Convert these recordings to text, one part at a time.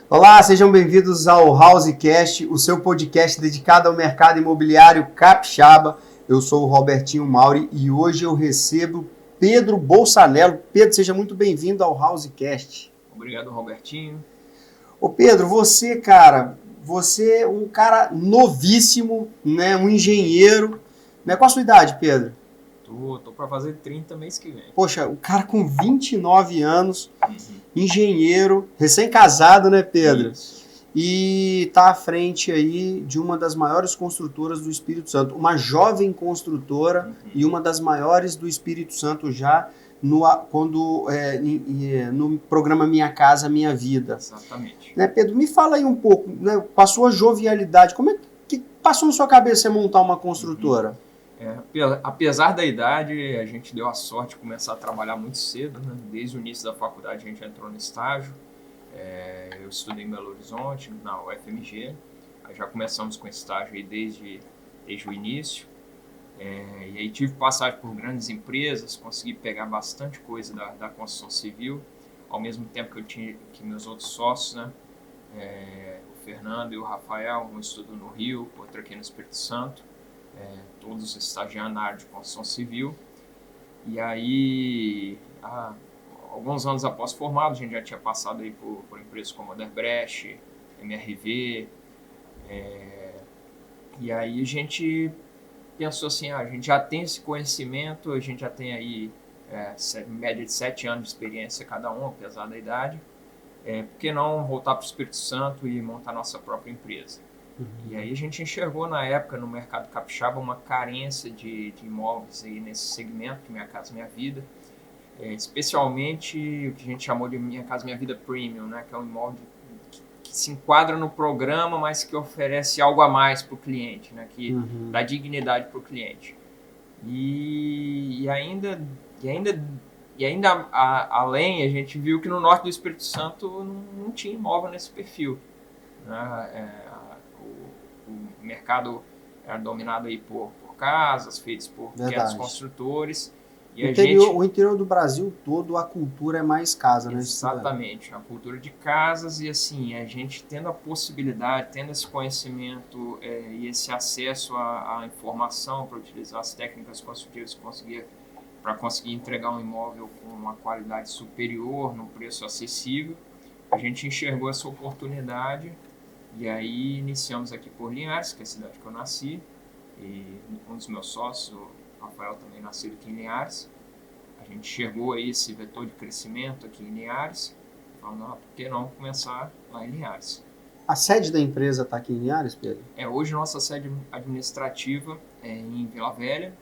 Olá, sejam bem-vindos ao Housecast, o seu podcast dedicado ao mercado imobiliário capixaba. Eu sou o Robertinho Mauri e hoje eu recebo Pedro Bolsanello. Pedro, seja muito bem-vindo ao Housecast. Obrigado, Robertinho. Ô Pedro, você é um cara novíssimo, né? Um engenheiro. Né? Qual a sua idade, Pedro? Tô para fazer 30 mês que vem. Poxa, o cara com 29 anos, engenheiro, recém-casado, né, Pedro? Isso. E está à frente aí de uma das maiores construtoras do Espírito Santo, uma jovem construtora e uma das maiores do Espírito Santo já no programa Minha Casa Minha Vida. Exatamente. Né, Pedro, me fala aí um pouco, né, com a sua jovialidade, como é que passou na sua cabeça você montar uma construtora? Apesar da idade, a gente deu a sorte de começar a trabalhar muito cedo, né? Desde o início da faculdade a gente entrou no estágio. Eu estudei em Belo Horizonte, na UFMG. Aí já começamos com estágio aí desde o início. E aí tive passagem por grandes empresas, consegui pegar bastante coisa da construção civil, ao mesmo tempo que eu tinha que meus outros sócios, né? O Fernando e o Rafael, um estudou no Rio, outro aqui no Espírito Santo. Todos estagiando na área de construção civil. E aí, alguns anos após formado, a gente já tinha passado aí por empresas como Odebrecht, MRV. E aí a gente pensou assim, a gente já tem esse conhecimento, a gente já tem aí média de 7 anos de experiência cada um, apesar da idade. Por que não voltar para o Espírito Santo e montar nossa própria empresa? E aí a gente enxergou na época no mercado capixaba uma carência de imóveis aí nesse segmento, Minha Casa Minha Vida, especialmente o que a gente chamou de Minha Casa Minha Vida Premium, né, que é um imóvel que se enquadra no programa, mas que oferece algo a mais para o cliente, né, que dá dignidade para o cliente. E ainda além, a gente viu que no norte do Espírito Santo não tinha imóvel nesse perfil, né? O mercado era dominado aí por casas feitas por pequenos construtores. E o interior do Brasil todo, a cultura é mais casa, né? Exatamente, a cultura de casas. E assim, a gente tendo a possibilidade, tendo esse conhecimento e esse acesso à informação para utilizar as técnicas construtivas para conseguir entregar um imóvel com uma qualidade superior, num preço acessível, a gente enxergou essa oportunidade. E aí iniciamos aqui por Linhares, que é a cidade que eu nasci, e um dos meus sócios, o Rafael, também nascido aqui em Linhares. A gente enxergou aí esse vetor de crescimento aqui em Linhares, falando, por que não começar lá em Linhares? A sede da empresa está aqui em Linhares, Pedro? Hoje nossa sede administrativa é em Vila Velha,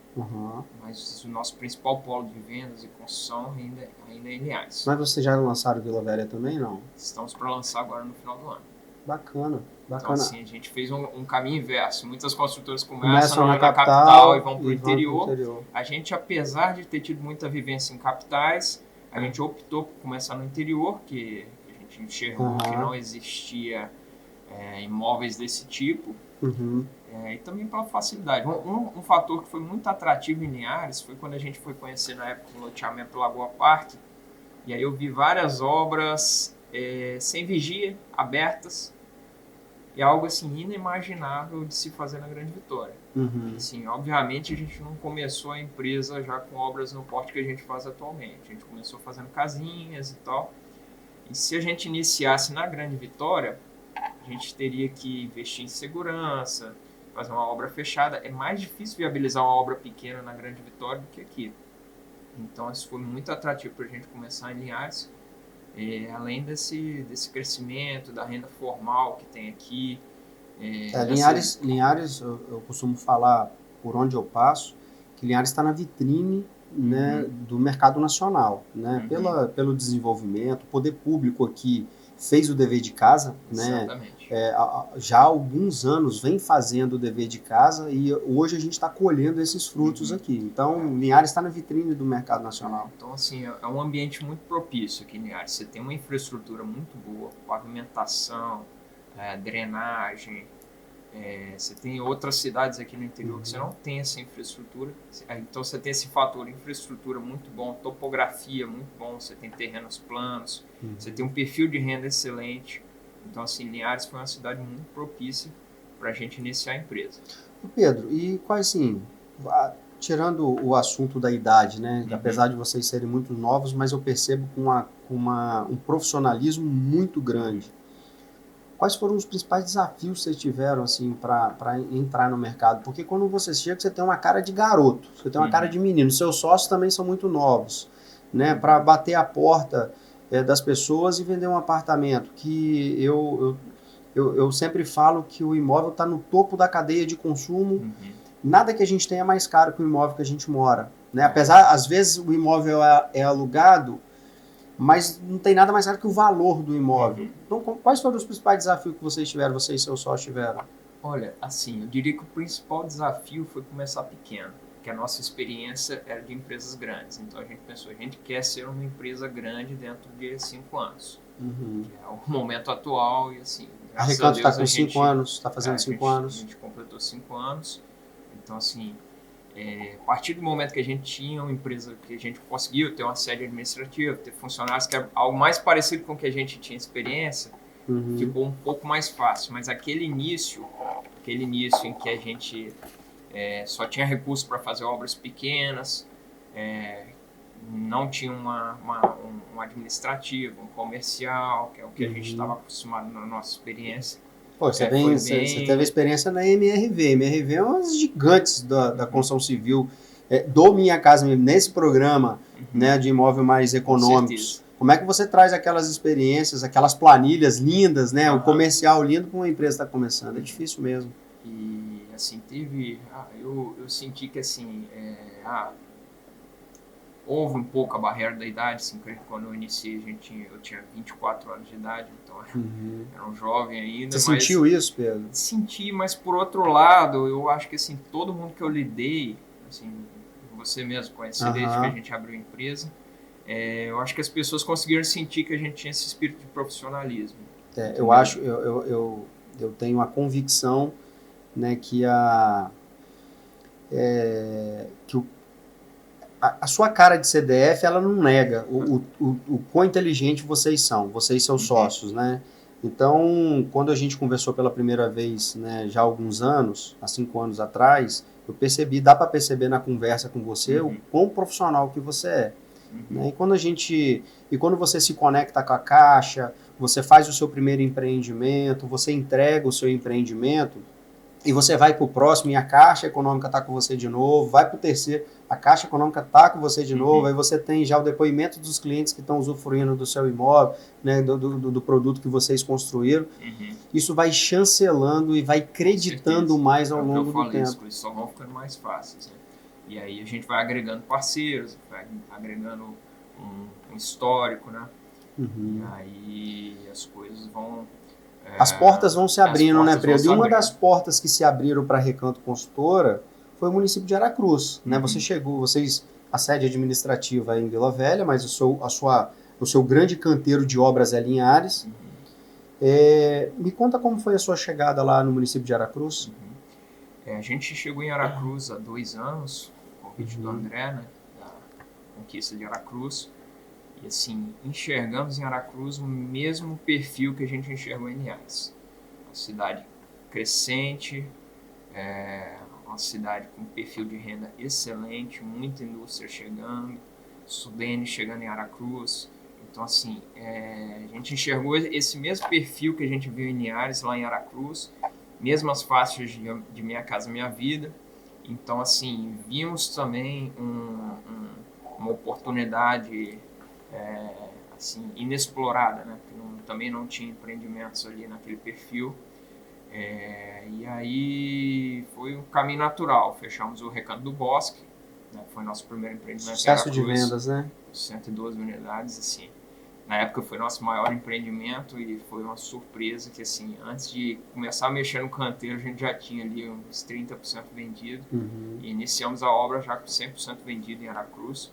mas o nosso principal polo de vendas e construção ainda é em Linhares. Mas vocês já lançaram Vila Velha também, não? Estamos para lançar agora no final do ano. Bacana. Então, assim, a gente fez um caminho inverso. Muitas construtoras começam na capital e vão para o interior. A gente, apesar de ter tido muita vivência em capitais, a gente optou por começar no interior, que a gente enxergou que não existia imóveis desse tipo. E também pela facilidade. Um fator que foi muito atrativo em Linhares foi quando a gente foi conhecer na época o loteamento Lagoa Parque. E aí eu vi várias obras sem vigia, abertas. É algo assim inimaginável de se fazer na Grande Vitória. Assim, obviamente a gente não começou a empresa já com obras no porte que a gente faz atualmente. A gente começou fazendo casinhas e tal. E se a gente iniciasse na Grande Vitória, a gente teria que investir em segurança, fazer uma obra fechada. É mais difícil viabilizar uma obra pequena na Grande Vitória do que aqui. Então isso foi muito atrativo para a gente começar em Linhares. Além desse crescimento, da renda formal que tem aqui. Linhares, eu costumo falar por onde eu passo, que Linhares está na vitrine, né, do mercado nacional, né, pelo desenvolvimento. O poder público aqui fez o dever de casa, né, já há alguns anos vem fazendo o dever de casa e hoje a gente está colhendo esses frutos aqui. Então, Linhares está na vitrine do mercado nacional. Então, assim, é um ambiente muito propício aqui em Linhares. Você tem uma infraestrutura muito boa, pavimentação, drenagem. Você tem outras cidades aqui no interior que você não tem essa infraestrutura. Então, você tem esse fator, infraestrutura muito bom, topografia muito bom, você tem terrenos planos, você tem um perfil de renda excelente. Então, assim, Linhares foi uma cidade muito propícia para a gente iniciar a empresa. Pedro, e quais, assim, tirando o assunto da idade, né? Apesar de vocês serem muito novos, mas eu percebo com um profissionalismo muito grande. Quais foram os principais desafios que vocês tiveram, assim, para entrar no mercado? Porque quando você chega, você tem uma cara de garoto, você tem uma cara de menino. Seus sócios também são muito novos, né? Para bater a porta das pessoas e vender um apartamento, que eu sempre falo que o imóvel está no topo da cadeia de consumo. Nada que a gente tenha é mais caro que o imóvel que a gente mora, né? Apesar, às vezes, o imóvel é alugado, mas não tem nada mais caro que o valor do imóvel. Então, quais foram os principais desafios que vocês tiveram, vocês e seus sócios tiveram? Olha, assim, eu diria que o principal desafio foi começar pequeno, porque a nossa experiência era de empresas grandes. Então a gente pensou, a gente quer ser uma empresa grande dentro de 5 anos. Que é o momento atual e assim... A Recanto está com 5 anos, está fazendo 5 anos. A gente completou 5 anos. Então, assim, a partir do momento que a gente tinha uma empresa, que a gente conseguiu ter uma sede administrativa, ter funcionários, que é algo mais parecido com o que a gente tinha experiência, ficou um pouco mais fácil. Mas aquele início em que a gente só tinha recursos para fazer obras pequenas, não tinha um administrativo, um comercial, que é o que a gente estava acostumado na nossa experiência. Pô, você teve experiência na MRV. MRV é uma das gigantes da construção civil. Do Minha Casa mesmo, nesse programa né, de imóvel mais econômicos. Como é que você traz aquelas experiências, aquelas planilhas lindas, né, o comercial lindo para uma empresa que está começando? É difícil mesmo. E assim, eu senti que assim, houve um pouco a barreira da idade, assim, quando eu iniciei eu tinha 24 anos de idade, então era um jovem ainda. Você sentiu isso, Pedro? Senti, mas por outro lado, eu acho que assim, todo mundo que eu lidei, assim, você mesmo conhece desde que a gente abriu a empresa, eu acho que as pessoas conseguiram sentir que a gente tinha esse espírito de profissionalismo. Eu tenho a convicção, né, que a sua cara de CDF, ela não nega o quão inteligente vocês são, vocês e seus sócios, né? Então, quando a gente conversou pela primeira vez, né, já há alguns anos, há 5 anos atrás, eu percebi, dá para perceber na conversa com você o quão profissional que você é. Né? E quando você se conecta com a Caixa, você faz o seu primeiro empreendimento, você entrega o seu empreendimento, e você vai para o próximo e a Caixa Econômica está com você de novo, vai para o terceiro, a Caixa Econômica está com você de novo, aí você tem já o depoimento dos clientes que estão usufruindo do seu imóvel, né, do produto que vocês construíram. Isso vai chancelando e vai acreditando mais ao longo do tempo. As coisas só vão ficando mais fáceis. Né? E aí a gente vai agregando parceiros, vai agregando um histórico, né? E aí as coisas vão... As portas vão se abrindo, né, Pedro? E uma das portas que se abriram para a Recanto Construtora foi o município de Aracruz. Né? A sede administrativa é em Vila Velha, mas o seu grande canteiro de obras é Linhares. Me conta como foi a sua chegada lá no município de Aracruz. A gente chegou em Aracruz há 2 anos, convite do André, né, da conquista de Aracruz. E assim, enxergamos em Aracruz o mesmo perfil que a gente enxergou em Linhares. Uma cidade crescente, uma cidade com perfil de renda excelente, muita indústria chegando, Sudene chegando em Aracruz. Então assim, a gente enxergou esse mesmo perfil que a gente viu em Linhares, lá em Aracruz, mesmas faixas de Minha Casa Minha Vida. Então assim, vimos também uma oportunidade assim, inexplorada, né? Porque também não tinha empreendimentos ali naquele perfil. E aí foi um caminho natural. Fechamos o Recanto do Bosque, né? Foi nosso primeiro empreendimento. Sucesso de vendas, né? 112 unidades, assim. Na época foi nosso maior empreendimento e foi uma surpresa que, assim, antes de começar a mexer no canteiro, a gente já tinha ali uns 30% vendido. E iniciamos a obra já com 100% vendido em Aracruz.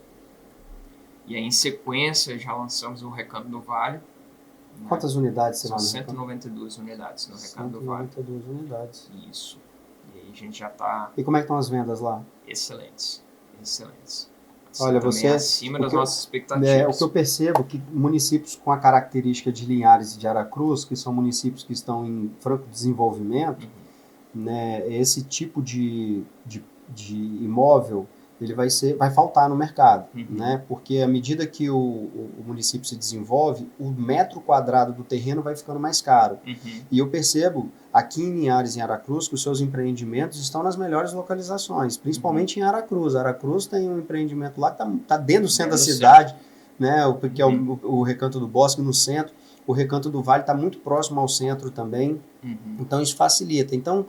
E aí, em sequência, já lançamos o Recanto do Vale. Né? Quantas unidades você São 192 unidades no Recanto do Vale. 192 unidades. Isso. E aí a gente já está... E como é que estão as vendas lá? Excelentes. Excelentes. Assim, olha, você é acima das nossas expectativas. O que eu percebo é que municípios com a característica de Linhares e de Aracruz, que são municípios que estão em franco desenvolvimento, né, esse tipo de imóvel ele vai faltar no mercado, né? Porque à medida que o município se desenvolve, o metro quadrado do terreno vai ficando mais caro. E eu percebo aqui em Linhares e em Aracruz que os seus empreendimentos estão nas melhores localizações, principalmente em Aracruz. Aracruz tem um empreendimento lá que está dentro do centro da cidade, né? Que é o Recanto do Bosque, no centro. O Recanto do Vale está muito próximo ao centro também, então isso facilita. Então,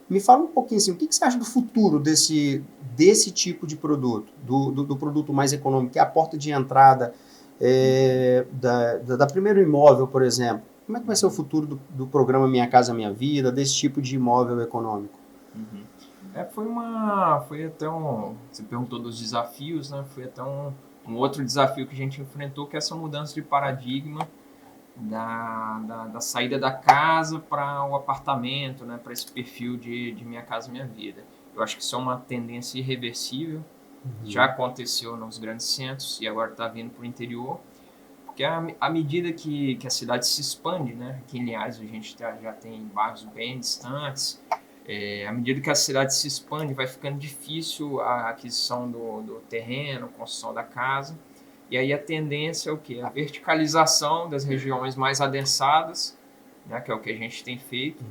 me fala um pouquinho assim, o que você acha do futuro desse tipo de produto, do produto mais econômico, que é a porta de entrada da primeiro imóvel, por exemplo. Como é que vai ser o futuro do programa Minha Casa Minha Vida, desse tipo de imóvel econômico? Foi até você perguntou dos desafios, né? Foi até um outro desafio que a gente enfrentou, que é essa mudança de paradigma da saída da casa para o apartamento, né, para esse perfil de Minha Casa Minha Vida. Eu acho que isso é uma tendência irreversível, já aconteceu nos grandes centros e agora está vindo para o interior, porque à medida que a cidade se expande, né, aqui em Linhares a gente já tem bairros bem distantes, à medida que a cidade se expande vai ficando difícil a aquisição do terreno, a construção da casa. E aí a tendência é o quê? A verticalização das regiões mais adensadas, né, que é o que a gente tem feito,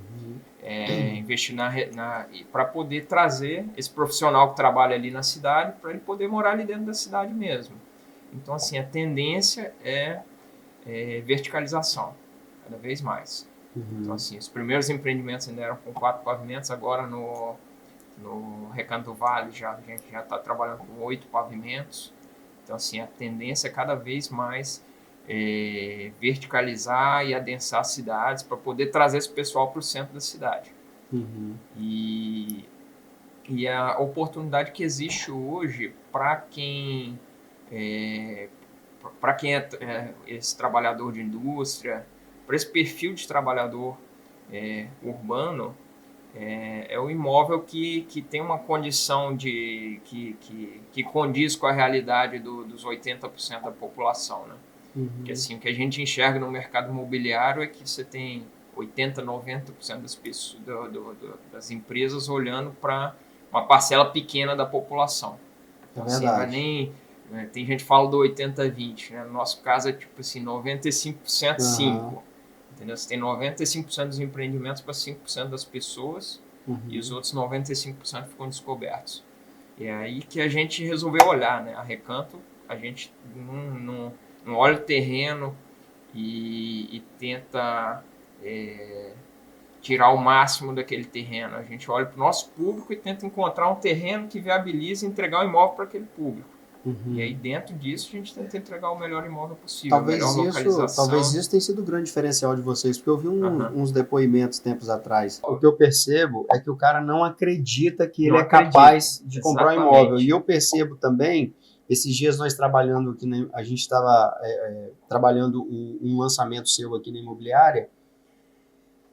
investir para poder trazer esse profissional que trabalha ali na cidade, para ele poder morar ali dentro da cidade mesmo. Então, assim, a tendência é verticalização, cada vez mais. Então, assim, os primeiros empreendimentos ainda eram com 4 pavimentos, agora no Recanto do Vale a gente já está trabalhando com 8 pavimentos. Então, assim, a tendência é cada vez mais verticalizar e adensar as cidades para poder trazer esse pessoal para o centro da cidade. E a oportunidade que existe hoje para quem é esse trabalhador de indústria, para esse perfil de trabalhador urbano, é o imóvel que tem uma condição que condiz com a realidade dos 80% da população, né? Porque assim, o que a gente enxerga no mercado imobiliário é que você tem 80%, 90% das pessoas, das empresas olhando para uma parcela pequena da população. Então, assim, tem gente que fala do 80-20, né? No nosso caso é tipo assim, 95% 5%. Entendeu? Você tem 95% dos empreendimentos para 5% das pessoas e os outros 95% ficam descobertos. E é aí que a gente resolveu olhar, né? A Recanto, a gente não olha o terreno e tenta tirar o máximo daquele terreno. A gente olha para o nosso público e tenta encontrar um terreno que viabilize entregar o imóvel para aquele público. E aí, dentro disso, a gente tenta entregar o melhor imóvel possível, talvez a melhor localização. Talvez isso tenha sido o grande diferencial de vocês, porque eu vi uns depoimentos tempos atrás. O que eu percebo é que o cara não acredita que ele é capaz de comprar um imóvel. E eu percebo também, esses dias nós trabalhando aqui, a gente estava trabalhando um lançamento seu aqui na imobiliária,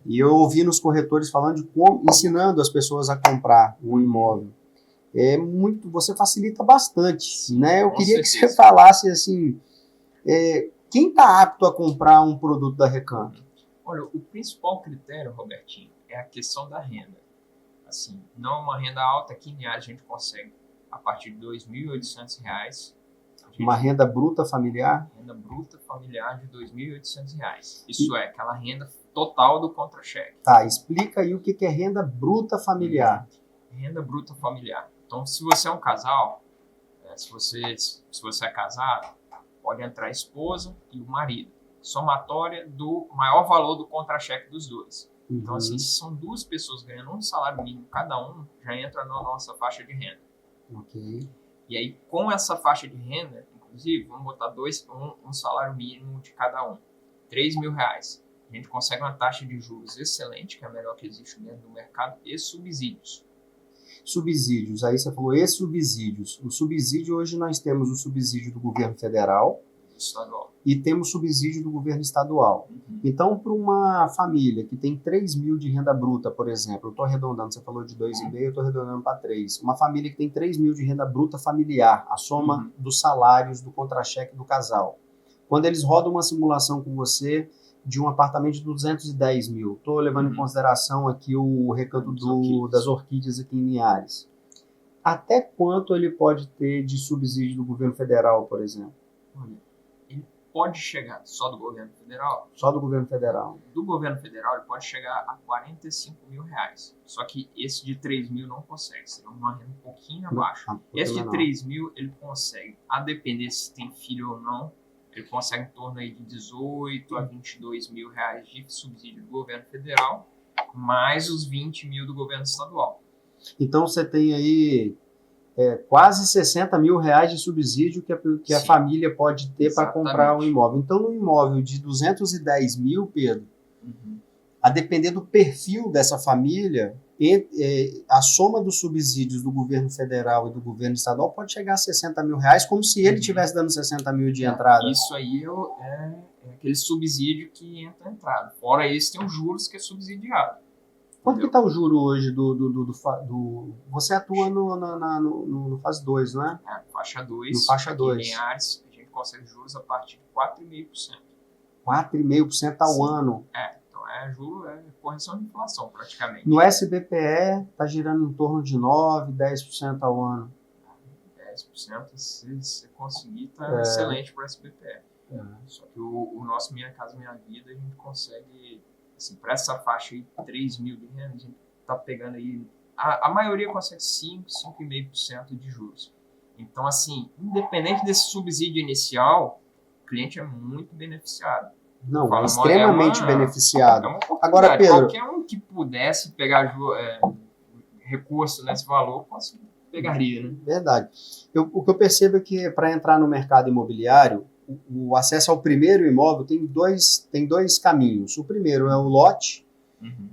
e eu ouvi nos corretores falando de como, ensinando as pessoas a comprar um imóvel. Você facilita bastante, né? Eu queria que você falasse assim, quem está apto a comprar um produto da Recanto? Olha, o principal critério, Robertinho, é a questão da renda. Assim, não é uma renda alta, aqui em Linhares a gente consegue a partir de R$ 2.800. Uma renda bruta familiar? Renda bruta familiar de R$ 2.800. Isso é aquela renda total do contra-cheque. Tá, explica aí o que é renda bruta familiar. Renda bruta familiar. Então, se você é um casal, se você é casado, pode entrar a esposa e o marido. Somatória do maior valor do contra-cheque dos dois. Então, assim, se são 2 pessoas ganhando um salário mínimo cada um, já entra na nossa faixa de renda. E aí, com essa faixa de renda, inclusive, vamos botar um salário mínimo de cada um. R$3.000. A gente consegue uma taxa de juros excelente, que é a melhor que existe dentro do mercado, e subsídios. Subsídios, aí você falou subsídios. O subsídio, hoje nós temos o subsídio do governo federal estadual. E temos subsídio do governo estadual. Então, para uma família que tem 3 mil de renda bruta, por exemplo, eu estou arredondando, você falou de 2,5, eu estou arredondando para 3. Uma família que tem 3 mil de renda bruta familiar, a soma dos salários do contra-cheque do casal. Quando eles rodam uma simulação com você de um apartamento de 210 mil, estou levando em consideração aqui o recanto das orquídeas aqui em Linhares. Até quanto ele pode ter de subsídio do governo federal, por exemplo? Olha, ele pode chegar só do governo federal? Só do governo federal. Do governo federal, ele pode chegar a 45 mil reais. Só que esse de 3 mil não consegue, seria uma renda um pouquinho abaixo. Esse de 3 mil, ele consegue, a depender se tem filho ou não, ele consegue em torno aí de 18 a 22 mil reais de subsídio do governo federal, mais os 20 mil do governo estadual. Então você tem aí quase 60 mil reais de subsídio que a família pode ter para comprar um imóvel. Então, no imóvel de 210 mil, Pedro, a depender do perfil dessa família, a soma dos subsídios do governo federal e do governo estadual pode chegar a 60 mil reais, como se ele estivesse dando 60 mil de entrada. Isso aí é aquele subsídio que entra na entrada. Fora esse, tem os juros que é subsidiado. Quanto que está o juro hoje Você atua no fase 2, não é? Faixa 2. No faixa 2. Em Linhares, a gente consegue juros a partir de 4,5%. 4,5% ao ano? Juro é correção de inflação, praticamente. No SBPE, está girando em torno de 9%, 10% ao ano. 10%, se você conseguir, está excelente para o SBPE. Só que o nosso Minha Casa Minha Vida, a gente consegue... Assim, para essa faixa aí, 3 mil de renda, a gente está pegando aí... A maioria consegue 5,5% de juros. Então, assim, independente desse subsídio inicial, o cliente é muito beneficiado. Não, é extremamente beneficiado. Agora, Pedro... Qualquer um que pudesse pegar recurso nesse valor, pegaria, né? Verdade. O que eu percebo é que, para entrar no mercado imobiliário, o acesso ao primeiro imóvel tem dois caminhos. O primeiro é o lote,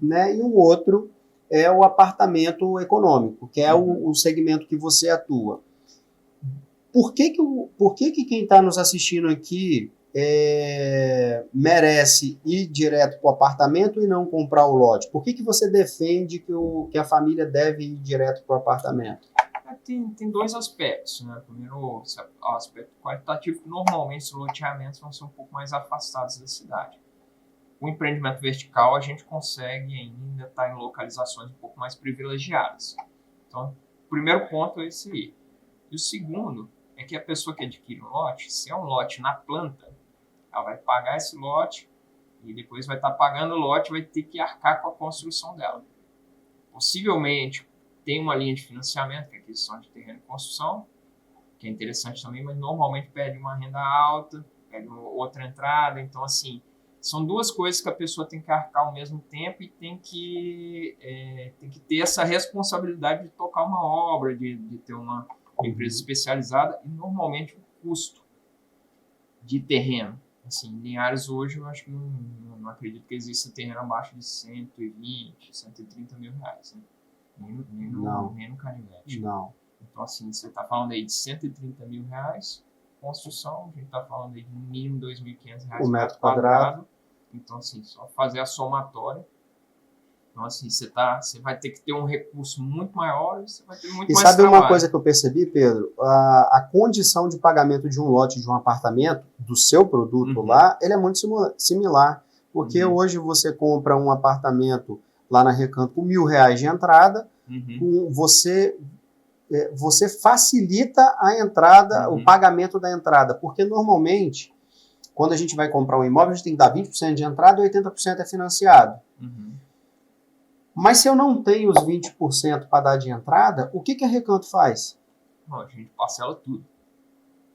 né, e o outro é o apartamento econômico, que é o segmento que você atua. Por que quem está nos assistindo aqui merece ir direto para o apartamento e não comprar o lote? Por que você defende que a família deve ir direto para o apartamento? Tem dois aspectos, né? Primeiro, o aspecto qualitativo, que normalmente os loteamentos vão ser um pouco mais afastados da cidade. O empreendimento vertical, a gente consegue ainda estar em localizações um pouco mais privilegiadas. Então, o primeiro ponto é esse aí. E o segundo é que a pessoa que adquire um lote, se é um lote na planta, ela vai pagar esse lote e depois vai estar pagando o lote e vai ter que arcar com a construção dela. Possivelmente, tem uma linha de financiamento, que é a aquisição de terreno e construção, que é interessante também, mas normalmente pede uma renda alta, pede outra entrada. Então, assim, são duas coisas que a pessoa tem que arcar ao mesmo tempo e tem que ter essa responsabilidade de tocar uma obra, de ter uma empresa especializada, e normalmente o custo de terreno. Assim, em Linhares hoje, eu acho que não acredito que exista terreno abaixo de 120, 130 mil reais, né? Nem no Canivete. Não. Então, assim, você está falando aí de 130 mil reais, construção, a gente está falando aí de no mínimo 2.500 reais o metro quadrado. Então, assim, só fazer a somatória. Então, assim, você vai ter que ter um recurso muito maior e você vai ter muito mais trabalho. E sabe uma coisa que eu percebi, Pedro? A condição de pagamento de um lote de um apartamento, do seu produto lá, ele é muito similar. Porque hoje você compra um apartamento lá na Recanto com R$1.000 de entrada, você facilita a entrada, o pagamento da entrada, porque normalmente, quando a gente vai comprar um imóvel, a gente tem que dar 20% de entrada e 80% é financiado. Mas se eu não tenho os 20% para dar de entrada, o que a Recanto faz? Não, a gente parcela tudo.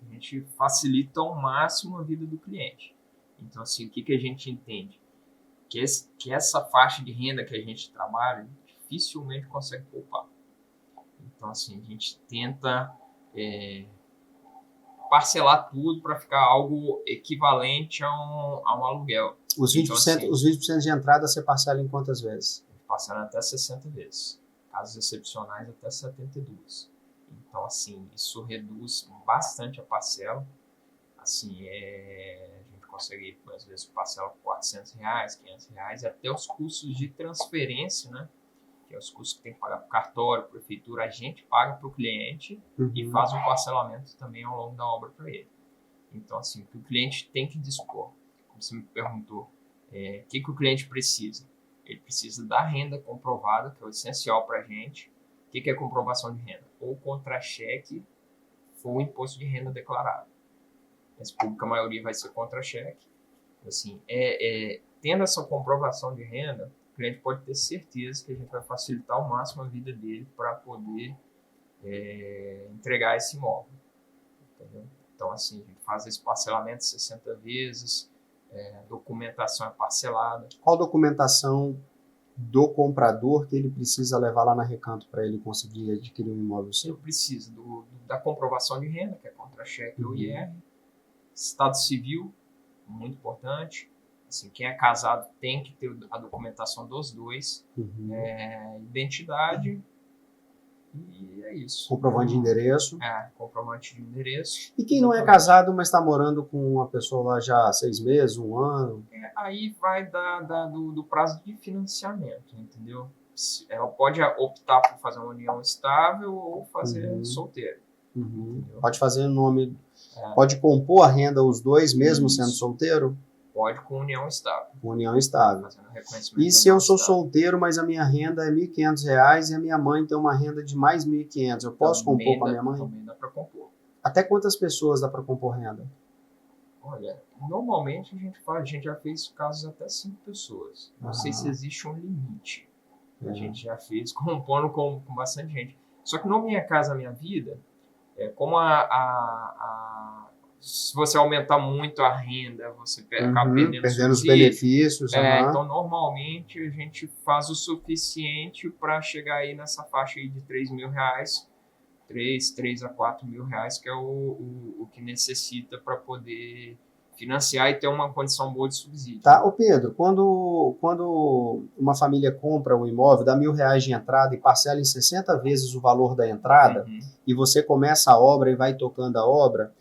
A gente facilita ao máximo a vida do cliente. Então, assim, o que a gente entende? Que essa faixa de renda que a gente trabalha dificilmente consegue poupar. Então, assim, a gente tenta parcelar tudo para ficar algo equivalente a um aluguel. Os 20%, então, assim, os 20% de entrada você parcela em quantas vezes? Parcela até 60 vezes. Casos excepcionais, até 72. Então, assim, isso reduz bastante a parcela. assim, a gente consegue, às vezes, parcela por R$400, R$500, até os custos de transferência, né? Que é os custos que tem que pagar para o cartório, prefeitura, a gente paga para o cliente e faz um parcelamento também ao longo da obra para ele. Então, assim, o que o cliente tem que dispor, como você me perguntou, o que o cliente precisa? Ele precisa da renda comprovada, que é o essencial para a gente. O que é comprovação de renda? Ou contra-cheque ou o imposto de renda declarado. Essa pública a maioria vai ser contra-cheque. Assim, tendo essa comprovação de renda, o cliente pode ter certeza que a gente vai facilitar ao máximo a vida dele para poder entregar esse imóvel. Entendeu? Então, assim, a gente faz esse parcelamento 60 vezes, a documentação é parcelada. Qual documentação do comprador que ele precisa levar lá na Recanto para ele conseguir adquirir um imóvel seu? Ele precisa da comprovação de renda, que é contra-cheque ou IR, estado civil, muito importante. Assim, quem é casado tem que ter a documentação dos dois, identidade, e é isso. Comprovante de endereço. Comprovante de endereço. E quem não é casado, mas está morando com uma pessoa lá já há 6 meses, 1 ano? Aí vai do prazo de financiamento, entendeu? Ela pode optar por fazer uma união estável ou fazer solteiro. Pode fazer nome... Pode compor a renda os dois, mesmo sendo solteiro? Pode com união estável. União estável. E se eu sou solteiro, mas a minha renda é R$1.500 e a minha mãe tem uma renda de mais R$1.500, eu posso compor com a minha mãe? Também dá para compor. Até quantas pessoas dá para compor renda? Olha, normalmente a gente já fez casos até 5 pessoas. Não sei se existe um limite. A gente já fez compondo com bastante gente. Só que no Minha Casa Minha Vida, como se você aumentar muito a renda, você acaba perdendo os benefícios. Então, normalmente, a gente faz o suficiente para chegar aí nessa faixa aí de R$3.000, R$3 a R$4.000, que é o que necessita para poder financiar e ter uma condição boa de subsídio. Tá, ô Pedro, quando uma família compra um imóvel, dá R$1.000 de entrada e parcela em 60 vezes o valor da entrada, e você começa a obra e vai tocando a obra,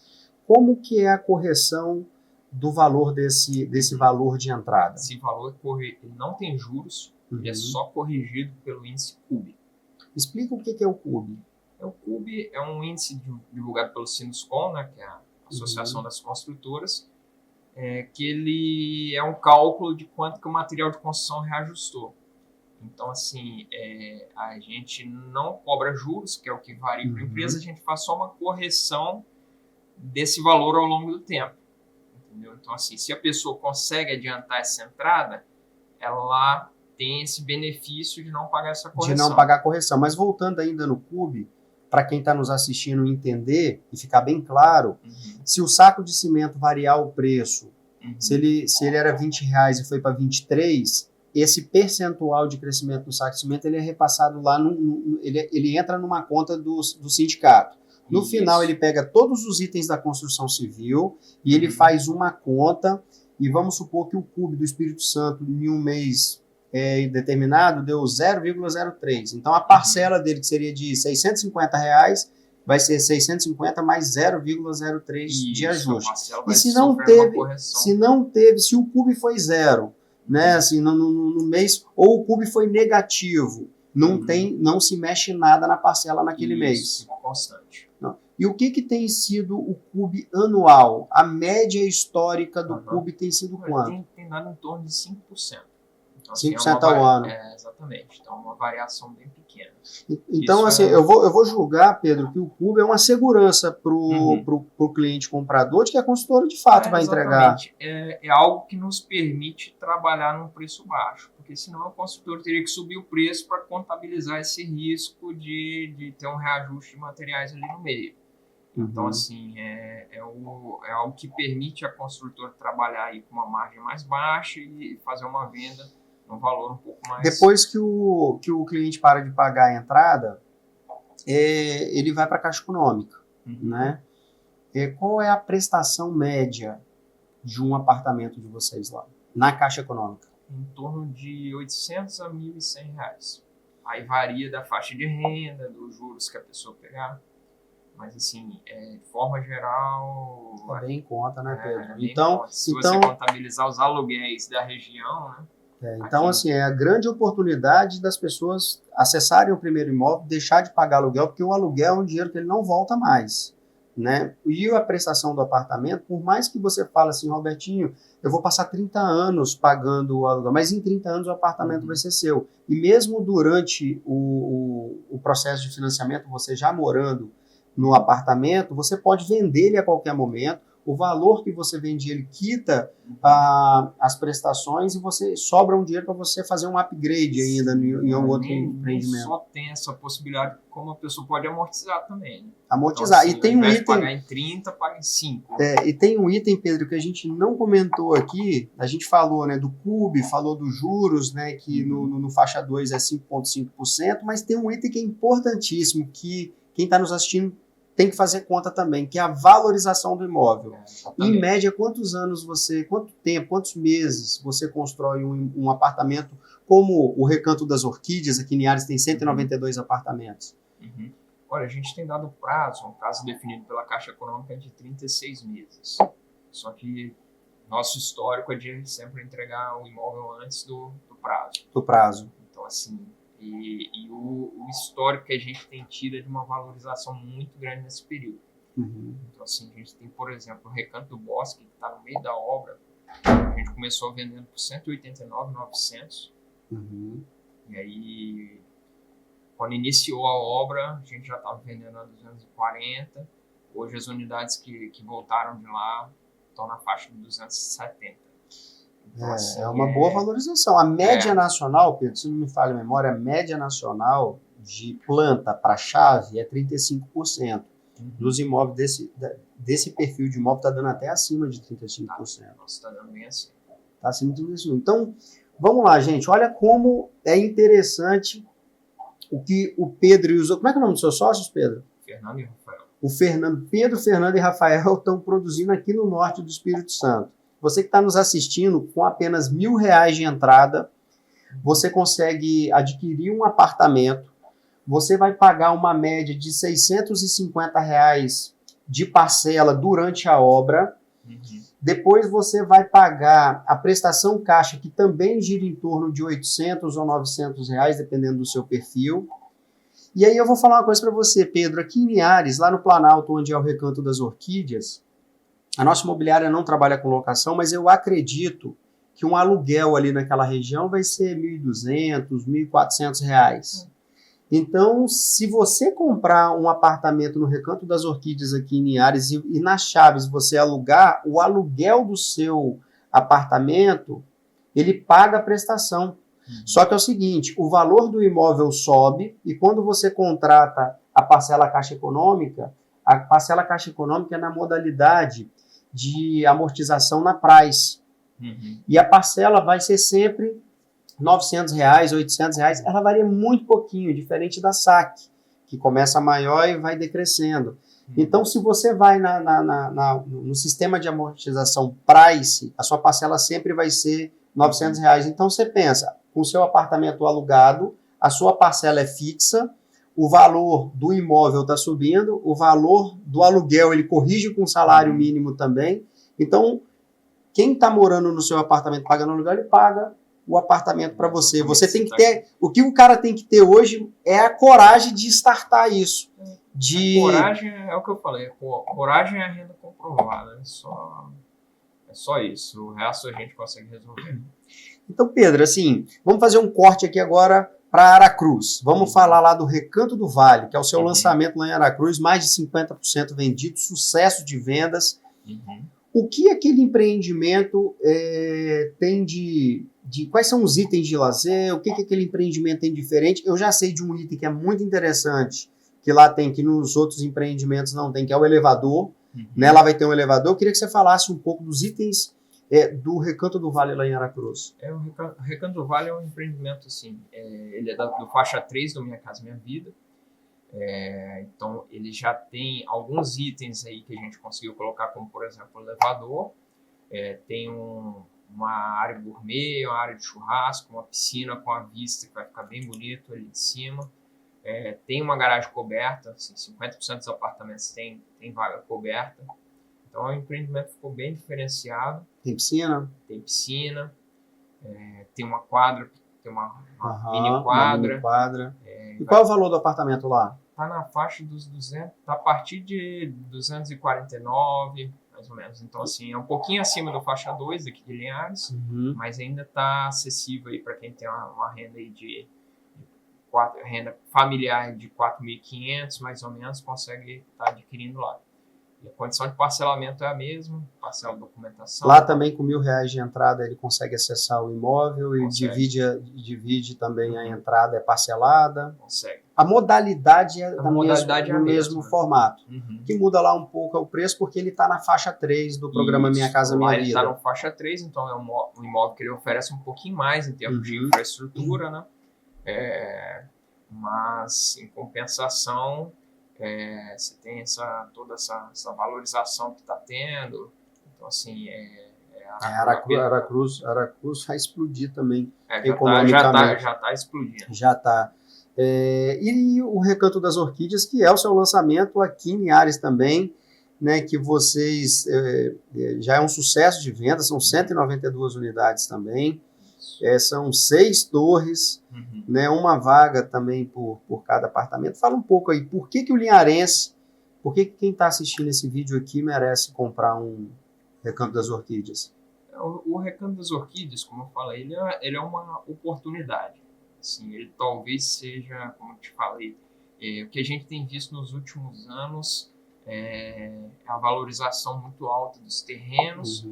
como que é a correção do valor desse valor de entrada? Esse valor ele não tem juros, ele é só corrigido pelo índice CUB. Explica o que é o CUB. O CUB é um índice divulgado pelo Sinuscom, né, que é a Associação das Construtoras, que ele é um cálculo de quanto que o material de construção reajustou. Então, assim, a gente não cobra juros, que é o que varia para a empresa, a gente faz só uma correção desse valor ao longo do tempo, entendeu? Então, assim, se a pessoa consegue adiantar essa entrada, ela tem esse benefício de não pagar essa correção. De não pagar a correção. Mas voltando ainda no CUB, para quem está nos assistindo entender e ficar bem claro, se o saco de cimento variar o preço, se ele era R$20 e foi para 23, esse percentual de crescimento no saco de cimento ele é repassado lá, ele entra numa conta do sindicato. No final, ele pega todos os itens da construção civil e ele faz uma conta, e vamos supor que o CUB do Espírito Santo, em um mês determinado, deu 0,03. Então, a parcela dele, que seria de R$650, vai ser 650 mais 0,03 de ajuste. E se não teve, se o CUB foi zero, né, assim, no mês, ou o CUB foi negativo, não se mexe nada na parcela naquele mês. Constante. Não. E o que tem sido o CUB anual? A média histórica do CUB tem sido quanto? Tem dado em torno de 5%. Então, 5% ao ano. Exatamente. Então, é uma variação bem pequena. Então, assim, eu vou julgar, Pedro, que o CUB é uma segurança para o cliente comprador de que a consultora de fato vai entregar. É algo que nos permite trabalhar num preço baixo, porque senão o consultor teria que subir o preço para contabilizar esse risco de ter um reajuste de materiais ali no meio. Então, assim, é algo que permite a construtora trabalhar aí com uma margem mais baixa e fazer uma venda num valor um pouco mais... Depois que o cliente para de pagar a entrada, ele vai para a Caixa Econômica, né? Qual é a prestação média de um apartamento de vocês lá, na Caixa Econômica? Em torno de R$800 a R$1.100. Aí varia da faixa de renda, dos juros que a pessoa pegar. Mas, assim, de forma geral... Tá bem em conta, né, Pedro? Então, se você contabilizar os aluguéis da região, né? Então, aqui, assim, é a grande oportunidade das pessoas acessarem o primeiro imóvel, deixar de pagar aluguel, porque o aluguel é um dinheiro que ele não volta mais, né? E a prestação do apartamento, por mais que você fale assim, Robertinho, eu vou passar 30 anos pagando o aluguel, mas em 30 anos o apartamento vai ser seu. E mesmo durante o processo de financiamento, você já morando no apartamento, você pode vender ele a qualquer momento. O valor que você vende, ele quita as prestações e você sobra um dinheiro para você fazer um upgrade ainda em algum outro empreendimento. Só tem essa possibilidade, como a pessoa pode amortizar também. Né? Amortizar. Então, assim, e tem um item. Pagar em 30, paga em 5. E tem um item, Pedro, que a gente não comentou aqui. A gente falou, né, do CUB, falou dos juros, né, que no faixa 2 é 5,5%, mas tem um item que é importantíssimo, que quem está nos assistindo tem que fazer conta também, que é a valorização do imóvel. Em média, quanto tempo, quantos meses você constrói um apartamento, como o Recanto das Orquídeas, aqui em Linhares tem 192 apartamentos? Olha, a gente tem dado prazo, um prazo definido pela Caixa Econômica de 36 meses. Só que nosso histórico é de sempre entregar o imóvel antes do prazo. Do prazo. Então, assim... E o histórico que a gente tem tido é de uma valorização muito grande nesse período. Então, assim, a gente tem, por exemplo, o Recanto do Bosque, que está no meio da obra. A gente começou vendendo por 189.900. E aí, quando iniciou a obra, a gente já estava vendendo a 240. Hoje, as unidades que voltaram de lá estão na faixa de 270. Então, assim, é uma boa valorização. A média nacional, Pedro, se não me falha a memória, a média nacional de planta para chave é 35%. Dos imóveis desse perfil de imóvel está dando até acima de 35%. Nossa, está dando bem assim. Está acima de 35%. Então, vamos lá, gente. Olha como é interessante o que o Pedro e os outros... Como é que é o nome dos seus sócios, Pedro? Fernando e Rafael. Pedro, Fernando e Rafael estão produzindo aqui no norte do Espírito Santo. Você que está nos assistindo, com apenas R$1.000 de entrada, você consegue adquirir um apartamento, você vai pagar uma média de R$650 de parcela durante a obra, depois você vai pagar a prestação caixa, que também gira em torno de R$800 ou R$900, dependendo do seu perfil. E aí eu vou falar uma coisa para você, Pedro, aqui em Linhares, lá no Planalto, onde é o Recanto das Orquídeas, a nossa imobiliária não trabalha com locação, mas eu acredito que um aluguel ali naquela região vai ser R$1.200, R$1.400. Então, se você comprar um apartamento no Recanto das Orquídeas aqui em Linhares e na Chaves você alugar, o aluguel do seu apartamento, ele paga a prestação. Só que é o seguinte, o valor do imóvel sobe e quando você contrata a parcela Caixa Econômica, a parcela Caixa Econômica é na modalidade de amortização na price. E a parcela vai ser sempre R$900, R$800. Ela varia muito pouquinho, diferente da SAC, que começa maior e vai decrescendo. Então, se você vai no sistema de amortização price, a sua parcela sempre vai ser R$900. Então, você pensa, com o seu apartamento alugado, a sua parcela é fixa, o valor do imóvel está subindo, o valor do aluguel ele corrige com o salário mínimo também. Então, quem está morando no seu apartamento pagando aluguel, ele paga o apartamento para você. Você tem que ter... O que o cara tem que ter hoje é a coragem de startar isso. A coragem é o que eu falei. Coragem é a renda comprovada. É só isso. O resto a gente consegue resolver. Então, Pedro, assim, vamos fazer um corte aqui agora para Aracruz. Vamos falar lá do Recanto do Vale, que é o seu lançamento lá em Aracruz, mais de 50% vendido, sucesso de vendas. O que aquele empreendimento tem quais são os itens de lazer? O que aquele empreendimento tem diferente? Eu já sei de um item que é muito interessante, que lá tem, que nos outros empreendimentos não tem, que é o elevador. Né? Lá vai ter um elevador. Eu queria que você falasse um pouco dos itens do Recanto do Vale lá em Aracruz. O Recanto do Vale é um empreendimento, assim, ele é do faixa 3 do Minha Casa Minha Vida. Então, ele já tem alguns itens aí que a gente conseguiu colocar, como, por exemplo, o elevador. Tem uma área gourmet, uma área de churrasco, uma piscina com a vista que vai ficar bem bonito ali de cima. Tem uma garagem coberta, assim, 50% dos apartamentos tem vaga coberta. Então o empreendimento ficou bem diferenciado. Tem piscina? Tem piscina, tem uma quadra, tem uma mini quadra. Uma mini quadra. E qual é o valor do apartamento lá? Tá na faixa dos 200, tá a partir de 249, mais ou menos. Então, assim, é um pouquinho acima do faixa 2 aqui de Linhares, mas ainda tá acessível aí para quem tem uma renda aí renda familiar de 4.500, mais ou menos, consegue estar adquirindo lá. E a condição de parcelamento é a mesma, parcela de documentação. Lá também com R$1.000 de entrada ele consegue acessar o imóvel e divide também a entrada, é parcelada. Consegue. A modalidade é do mesmo formato. Que muda lá um pouco o preço porque ele está na faixa 3 do programa Minha Casa Minha Vida. Ele está na faixa 3, então é um imóvel que ele oferece um pouquinho mais em termos de infraestrutura, né? Mas, em compensação, você tem toda essa valorização que está tendo. Então, assim, Aracruz vai explodir também economicamente. Já está explodindo. Já está. E o Recanto das Orquídeas, que é o seu lançamento aqui em Linhares também, né, que vocês já é um sucesso de venda, são 192 unidades também. São 6 torres, né, uma vaga também por cada apartamento. Fala um pouco aí, por que o linharense, por que quem está assistindo esse vídeo aqui merece comprar um Recanto das Orquídeas? O Recanto das Orquídeas, como eu falei, ele é uma oportunidade. Assim, ele talvez seja, como eu te falei, o que a gente tem visto nos últimos anos é a valorização muito alta dos terrenos.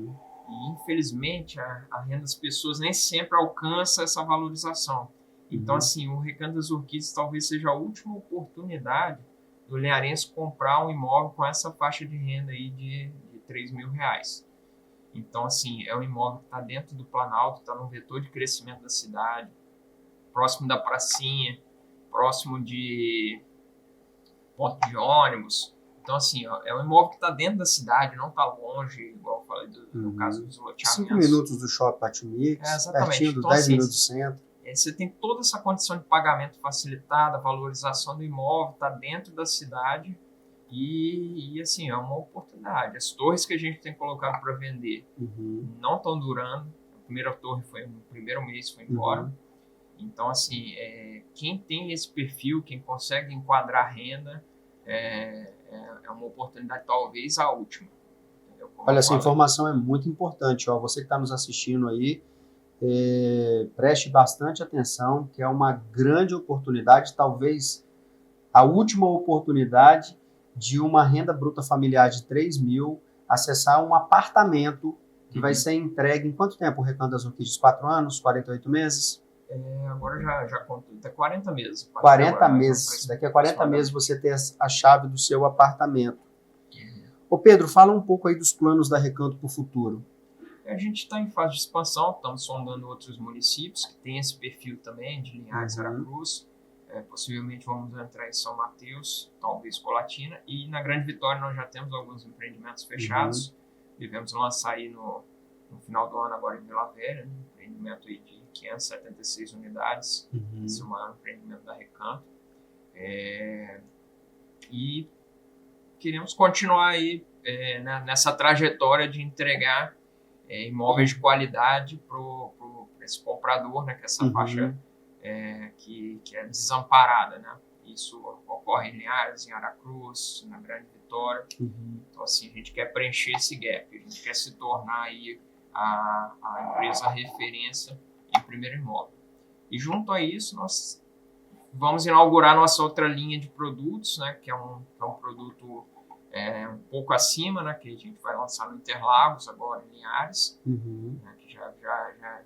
E, infelizmente, a renda das pessoas nem sempre alcança essa valorização. Então, assim, o Recanto das Orquídeas talvez seja a última oportunidade do linharense comprar um imóvel com essa faixa de renda aí de R$3.000. Então, assim, é um imóvel que está dentro do Planalto, está no vetor de crescimento da cidade, próximo da pracinha, próximo de ponto de ônibus. Então, assim, é um imóvel que está dentro da cidade, não está longe, igual eu falei no caso dos loteamentos. 5 minutos do Shopping Pátio Mix, pertinho do 10 minutos do centro. Você tem toda essa condição de pagamento facilitada, valorização do imóvel, está dentro da cidade e, assim, é uma oportunidade. As torres que a gente tem colocado para vender não estão durando. A primeira torre no primeiro mês foi embora. Então, assim, quem tem esse perfil, quem consegue enquadrar renda, é uma oportunidade, talvez a última. Olha, essa informação é muito importante. Você que está nos assistindo aí, preste bastante atenção, que é uma grande oportunidade, talvez a última oportunidade de uma renda bruta familiar de 3.000 acessar um apartamento que vai ser entregue em quanto tempo o Recanto das Orquídeas? 4 anos? 48 meses? Agora já conto, até 40 meses. 40 meses. Daqui a 40 meses você tem a chave do seu apartamento. Ô Pedro, fala um pouco aí dos planos da Recanto para o futuro. A gente está em fase de expansão, estamos sondando outros municípios que têm esse perfil também, de Linhares, Aracruz. Possivelmente vamos entrar em São Mateus, talvez Colatina. E na Grande Vitória nós já temos alguns empreendimentos fechados. Devemos lançar aí no final do ano agora em Vila Velha, um empreendimento aí de 576 unidades. Esse é o maior empreendimento da Recanto. E queremos continuar aí nessa trajetória de entregar imóveis de qualidade para esse comprador, né, que é essa faixa que é desamparada, né? Isso ocorre em Linhares, em Aracruz, na Grande Vitória. Então, assim, a gente quer preencher esse gap, a gente quer se tornar aí a empresa referência em primeiro imóvel. E junto a isso, nós vamos inaugurar nossa outra linha de produtos, né, que é um produto um pouco acima, né, que a gente vai lançar no Interlagos, agora em Linhares, né, que já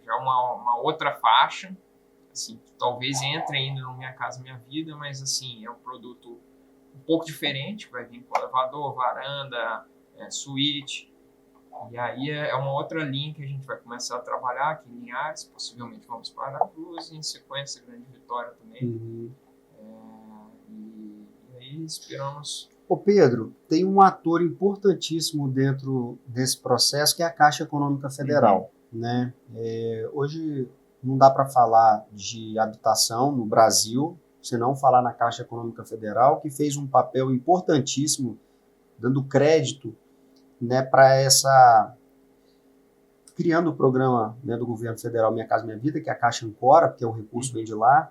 é uma outra faixa, assim, que talvez entre ainda no Minha Casa Minha Vida, mas assim, é um produto um pouco diferente, vai vir com elevador, varanda, suíte. E aí é uma outra linha que a gente vai começar a trabalhar aqui em Linhares, possivelmente vamos para Aracruz, e em sequência Grande Vitória também. E aí esperamos... Ô Pedro, tem um ator importantíssimo dentro desse processo, que é a Caixa Econômica Federal. Né? Hoje não dá para falar de habitação no Brasil você não falar na Caixa Econômica Federal, que fez um papel importantíssimo, dando crédito, né, para criando o programa, né, do governo federal Minha Casa Minha Vida, que é a Caixa Ancora, porque o recurso vem de lá.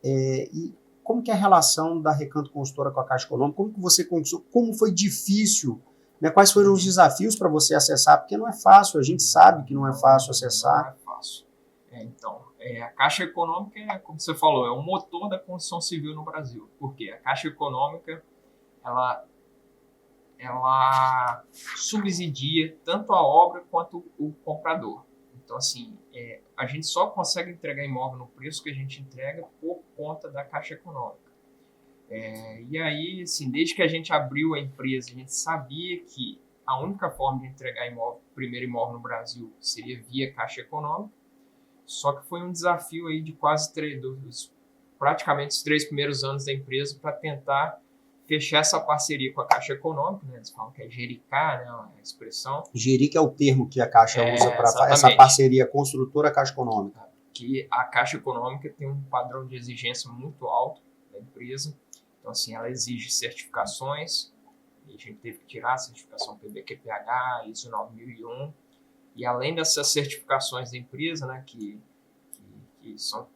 E como que é a relação da Recanto Consultora com a Caixa Econômica? Como que você conquistou? Como foi difícil? Né? Quais foram os desafios para você acessar? Porque não é fácil, a gente sabe que não é fácil acessar. Não é fácil. Então, a Caixa Econômica, como você falou, é o motor da construção civil no Brasil. Por quê? A Caixa Econômica, ela subsidia tanto a obra quanto o comprador. Então, assim, a gente só consegue entregar imóvel no preço que a gente entrega por conta da Caixa Econômica. E aí, assim, desde que a gente abriu a empresa, a gente sabia que a única forma de entregar primeiro imóvel no Brasil seria via Caixa Econômica. Só que foi um desafio aí de praticamente os 3 primeiros anos da empresa para tentar fechar essa parceria com a Caixa Econômica, né? Eles falam que é jericar, né? A expressão. Jerica é o termo que a Caixa usa para essa parceria construtora-Caixa Econômica. Que a Caixa Econômica tem um padrão de exigência muito alto da empresa. Então, assim, ela exige certificações. E a gente teve que tirar a certificação PBQPH, ISO 9001. E além dessas certificações da empresa, né, que são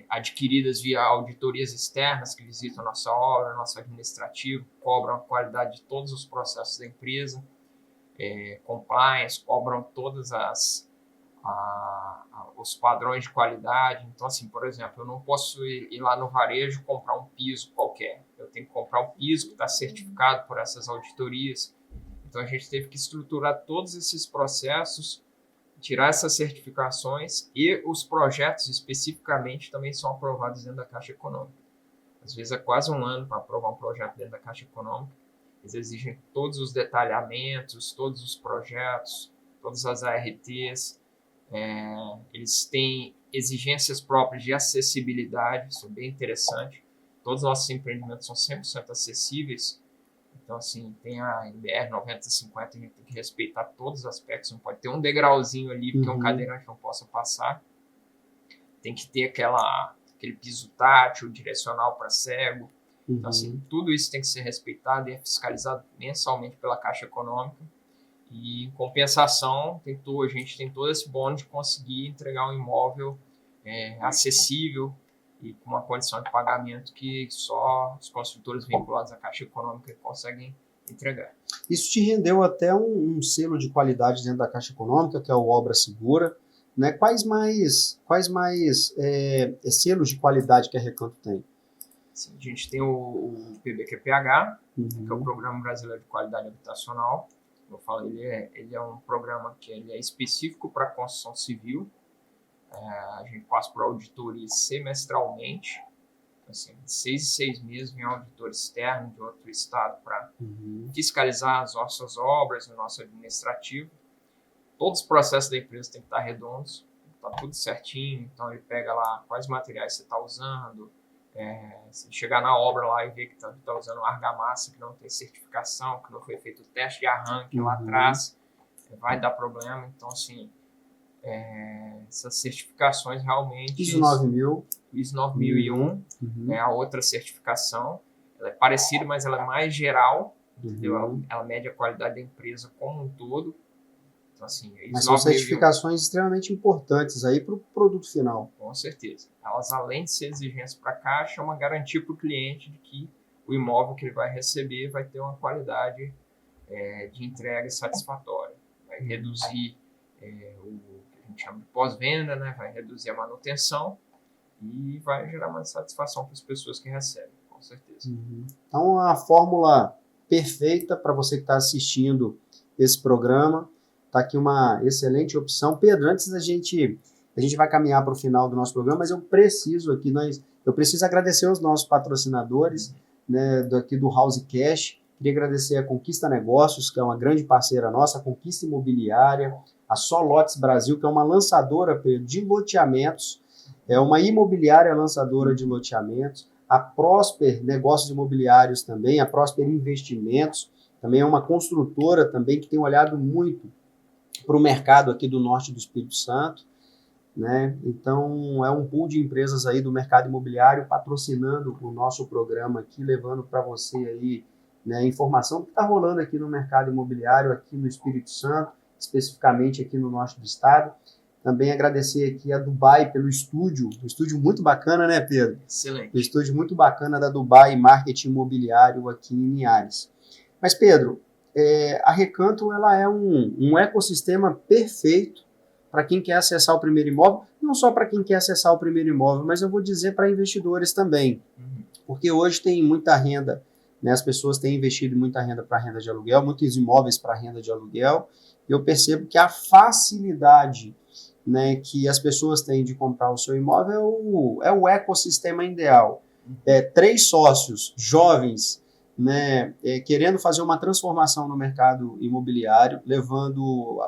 adquiridas via auditorias externas que visitam a nossa obra, nosso administrativo, cobram a qualidade de todos os processos da empresa, compliance, cobram todas os padrões de qualidade. Então, assim, por exemplo, eu não posso ir lá no varejo e comprar um piso qualquer. Eu tenho que comprar um piso que está certificado por essas auditorias. Então, a gente teve que estruturar todos esses processos, tirar essas certificações, e os projetos especificamente também são aprovados dentro da Caixa Econômica. Às vezes é quase um ano para aprovar um projeto dentro da Caixa Econômica. Eles exigem todos os detalhamentos, todos os projetos, todas as ARTs. Eles têm exigências próprias de acessibilidade, isso é bem interessante. Todos os nossos empreendimentos são 100% acessíveis. Então, assim, tem a NBR 9050, a gente tem que respeitar todos os aspectos. Não pode ter um degrauzinho ali, porque um cadeirante não possa passar. Tem que ter aquele piso tátil, direcional para cego. Então, assim, tudo isso tem que ser respeitado e é fiscalizado mensalmente pela Caixa Econômica. E, em compensação, a gente tem todo esse bônus de conseguir entregar um imóvel acessível e com uma condição de pagamento que só os construtores vinculados à Caixa Econômica conseguem entregar. Isso te rendeu até um selo de qualidade dentro da Caixa Econômica, que é o Obra Segura, né? Quais mais selos de qualidade que a Recanto tem? Sim, a gente tem o PBQPH, que é o Programa Brasileiro de Qualidade Habitacional. Como eu falo, ele é um programa que ele é específico para a construção civil. A gente passa por auditoria semestralmente, assim, de 6 em 6 meses vem um auditor externo de outro estado para fiscalizar as nossas obras, o nosso administrativo. Todos os processos da empresa têm que estar redondos, está tudo certinho, então ele pega lá quais materiais você está usando. Se chegar na obra lá e ver que está usando argamassa que não tem certificação, que não foi feito o teste de arranque lá atrás, vai dar problema. Então, assim, essas certificações realmente... ISO 9000. ISO 9001 é a outra certificação. Ela é parecida, mas ela é mais geral, entendeu? Ela mede a qualidade da empresa como um todo. Então, assim, mas são certificações extremamente importantes aí para o produto final. Com certeza. Elas, além de ser exigências para a Caixa, é uma garantia para o cliente de que o imóvel que ele vai receber vai ter uma qualidade de entrega satisfatória. Vai reduzir o que a gente chama de pós-venda, né? Vai reduzir a manutenção e vai gerar mais satisfação para as pessoas que recebem, com certeza. Então, a fórmula perfeita para você que está assistindo esse programa. Está aqui uma excelente opção. Pedro, antes a gente vai caminhar para o final do nosso programa, mas eu preciso agradecer aos nossos patrocinadores, né, daqui do House Cash. Queria agradecer a Conquista Negócios, que é uma grande parceira nossa, a Conquista Imobiliária, a Solotes Brasil, que é uma lançadora, Pedro, de loteamentos, é uma imobiliária lançadora de loteamentos, a Prosper Negócios Imobiliários também, a Prosper Investimentos, também é uma construtora também que tem olhado muito para o mercado aqui do norte do Espírito Santo. né? Então, é um pool de empresas aí do mercado imobiliário patrocinando o nosso programa aqui, levando para você aí, né, informação que está rolando aqui no mercado imobiliário, aqui no Espírito Santo, especificamente aqui no norte do estado. Também agradecer aqui a Dubai pelo estúdio, um estúdio muito bacana, né, Pedro? Excelente. Um estúdio muito bacana da Dubai Marketing Imobiliário aqui em Linhares. Mas, Pedro, a Recanto ela é um ecossistema perfeito para quem quer acessar o primeiro imóvel, não só para quem quer acessar o primeiro imóvel, mas eu vou dizer para investidores também, porque hoje tem muita renda, né, as pessoas têm investido muita renda para renda de aluguel, muitos imóveis para renda de aluguel, e eu percebo que a facilidade, né, que as pessoas têm de comprar o seu imóvel é o ecossistema ideal. 3 sócios jovens, né, querendo fazer uma transformação no mercado imobiliário, levando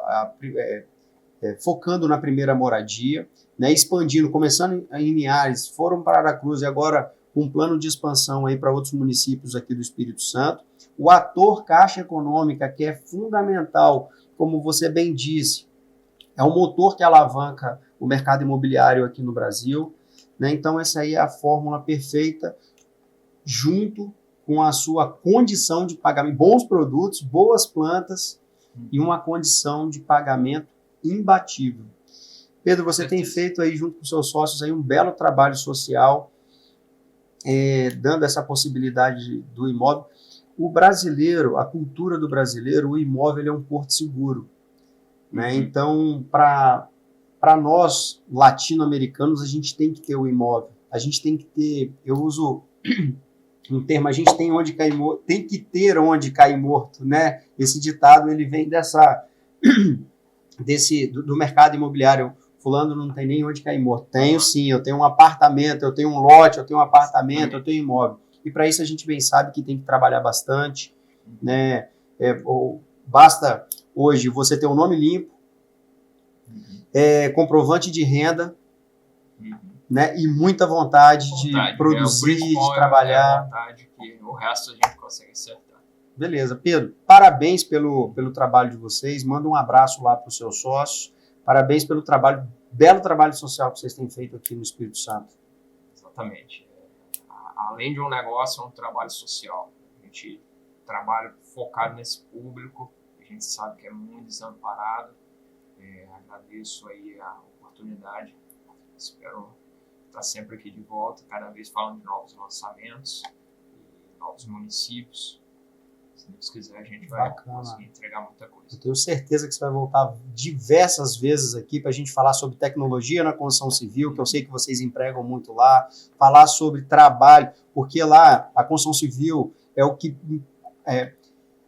focando na primeira moradia, né, expandindo, começando em Linhares, foram para Aracruz e agora com um plano de expansão aí para outros municípios aqui do Espírito Santo. O ator Caixa Econômica, que é fundamental, como você bem disse, é um motor que alavanca o mercado imobiliário aqui no Brasil, né? Então essa aí é a fórmula perfeita, junto com a sua condição de pagamento, bons produtos, boas plantas e uma condição de pagamento imbatível. Pedro, você tem feito aí junto com seus sócios aí um belo trabalho social, dando essa possibilidade do imóvel. O brasileiro, a cultura do brasileiro, o imóvel é um porto seguro, né? Então, para nós latino-americanos, a gente tem que ter o imóvel. A gente tem que ter, eu uso um termo, a gente tem onde cair morto, tem que ter onde cair morto, né? Esse ditado ele vem do mercado imobiliário. Fulano não tem nem onde cair morto. Tenho sim, eu tenho um apartamento, eu tenho um lote, eu tenho um apartamento, eu tenho imóvel. E para isso a gente bem sabe que tem que trabalhar bastante, né? Basta hoje você ter um nome limpo, comprovante de renda, né? E muita vontade de produzir, de trabalhar. Vontade, que o resto a gente consegue acertar. Beleza, Pedro, parabéns pelo trabalho de vocês, manda um abraço lá para os seus sócios, parabéns pelo belo trabalho social que vocês têm feito aqui no Espírito Santo. Exatamente. Além de um negócio, é um trabalho social. A gente trabalha focado nesse público, a gente sabe que é muito desamparado. Agradeço aí a oportunidade, espero estar sempre aqui de volta, cada vez falando de novos lançamentos, e novos municípios. Se Deus quiser, a gente vai conseguir entregar muita coisa. Eu tenho certeza que você vai voltar diversas vezes aqui para a gente falar sobre tecnologia na construção civil, que eu sei que vocês empregam muito lá, falar sobre trabalho, porque lá a construção civil é o que...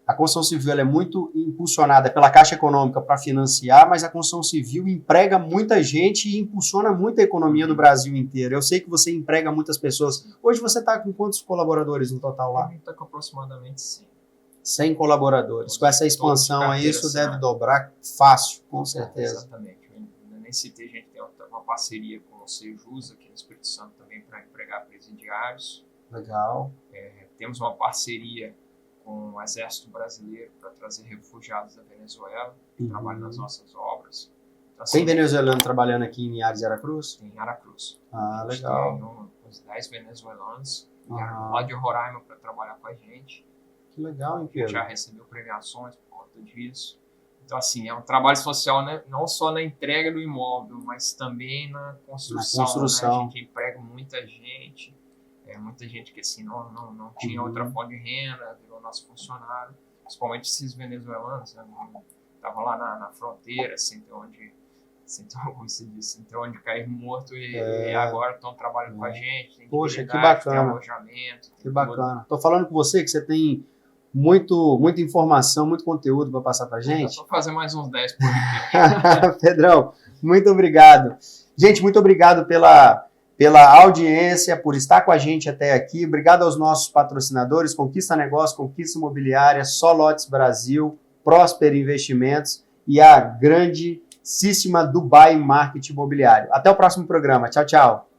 a construção civil ela é muito impulsionada pela Caixa Econômica para financiar, mas a construção civil emprega muita gente e impulsiona muito a economia do Brasil inteiro. Eu sei que você emprega muitas pessoas. Hoje você está com quantos colaboradores no total lá? A gente está com aproximadamente 100 colaboradores. Com essa expansão aí, isso deve dobrar fácil, com certeza. Exatamente. Eu ainda nem citei, a gente tem uma parceria com o Sejus aqui no Espírito Santo também para empregar presidiários. Legal. Temos uma parceria com o Exército Brasileiro para trazer refugiados da Venezuela que trabalham nas nossas obras. Então, assim, tem venezuelano trabalhando aqui em Linhares e Aracruz? Em Aracruz. Legal. Tem uns 10 venezuelanos lá de Roraima para trabalhar com a gente. Que legal, hein, Pedro? Já recebeu premiações por conta disso. Então, assim, é um trabalho social, né? Não só na entrega do imóvel, mas também na construção. Né? A gente emprega muita gente que assim, não tinha outra fonte de renda, virou nosso funcionário. Principalmente esses venezuelanos, né? Estavam lá na fronteira, sem ter onde cair morto e agora estão trabalhando com a gente. Tem poxa, que bacana. Tem alojamento. Que bacana. Estou falando com você que você tem muita informação, muito conteúdo para passar para a gente. Vou fazer mais uns 10 por aqui. Pedrão, muito obrigado. Gente, muito obrigado pela audiência, por estar com a gente até aqui. Obrigado aos nossos patrocinadores, Conquista Negócio, Conquista Imobiliária, Solotes Brasil, Próspera Investimentos e a grandíssima Dubai Marketing Imobiliário. Até o próximo programa. Tchau, tchau.